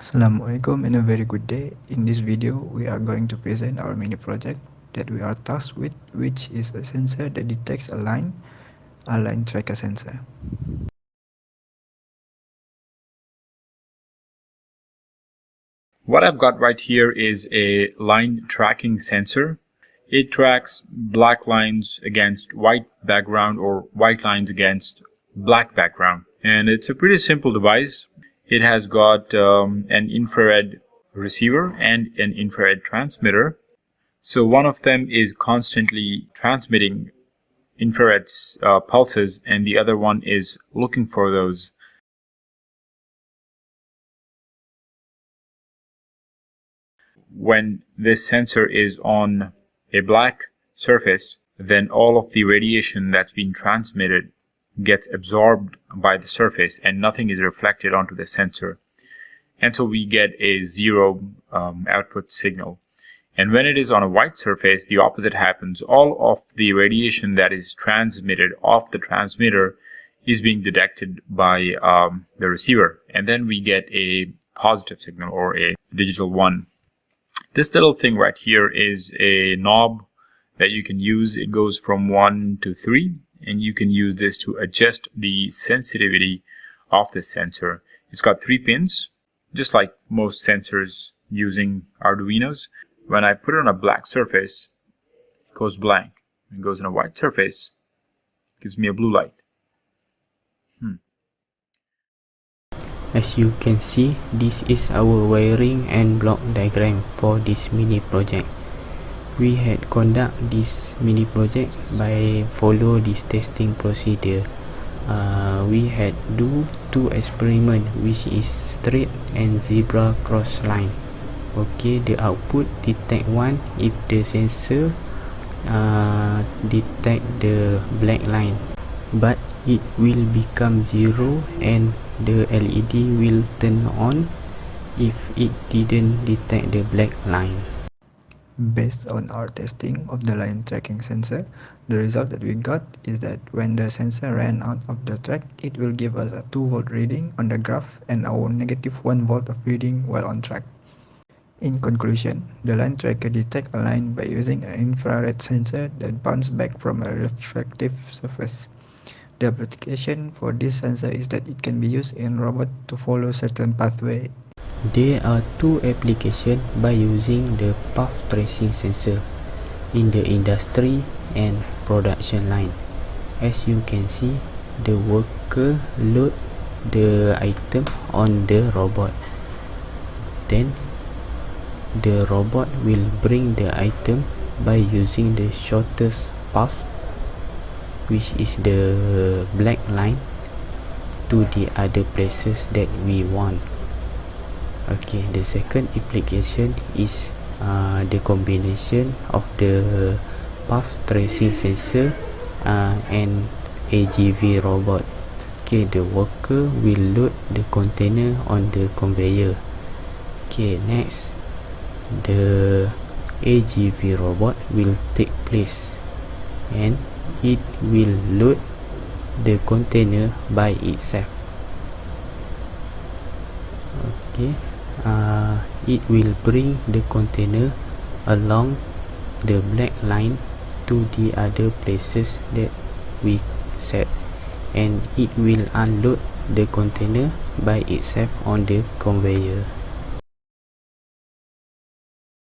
Assalamualaikum and a very good day. In this video, we are going to present our mini project that we are tasked with, which is a sensor that detects a line tracker sensor. What I've got right here is a line tracking sensor. It tracks black lines against white background or white lines against black background. And it's a pretty simple device. It has got an infrared receiver and an infrared transmitter. So one of them is constantly transmitting infrared pulses and the other one is looking for those. When this sensor is on a black surface, then all of the radiation that's being transmitted gets absorbed by the surface and nothing is reflected onto the sensor. And so we get a zero output signal. And when it is on a white surface, the opposite happens. All of the radiation that is transmitted off the transmitter is being detected by the receiver. And then we get a positive signal or a digital 1. This little thing right here is a knob that you can use. It goes from 1 to 3, and you can use this to adjust the sensitivity of the sensor. It's got 3 pins, just like most sensors using Arduinos. When I put it on a black surface, it goes blank. When it goes on a white surface, it gives me a blue light. As you can see, this is our wiring and block diagram for this mini project. We had conduct this mini project by follow this testing procedure. We had do 2 experiment, which is straight and zebra cross line. Okay, the output detect 1 if the sensor detect the black line, but it will become 0 and the LED will turn on if it didn't detect the black line. Based on our testing of the line tracking sensor, the result that we got is that when the sensor ran out of the track, it will give us a 2-volt reading on the graph and our negative 1 volt of reading while on track. In conclusion, the line tracker detects a line by using an infrared sensor that bounces back from a reflective surface. The application for this sensor is that it can be used in robots to follow certain pathway. There are 2 applications by using the path tracing sensor in the industry and production line. As you can see, the worker load the item on the robot. Then the robot will bring the item by using the shortest path, which is the black line, to the other places that we want. Okay, the second application is the combination of the path tracing sensor and AGV robot. Okay, the worker will load the container on the conveyor. Okay, next, the AGV robot will take place and it will load the container by itself. Okay, it will bring the container along the black line to the other places that we set, and it will unload the container by itself on the conveyor.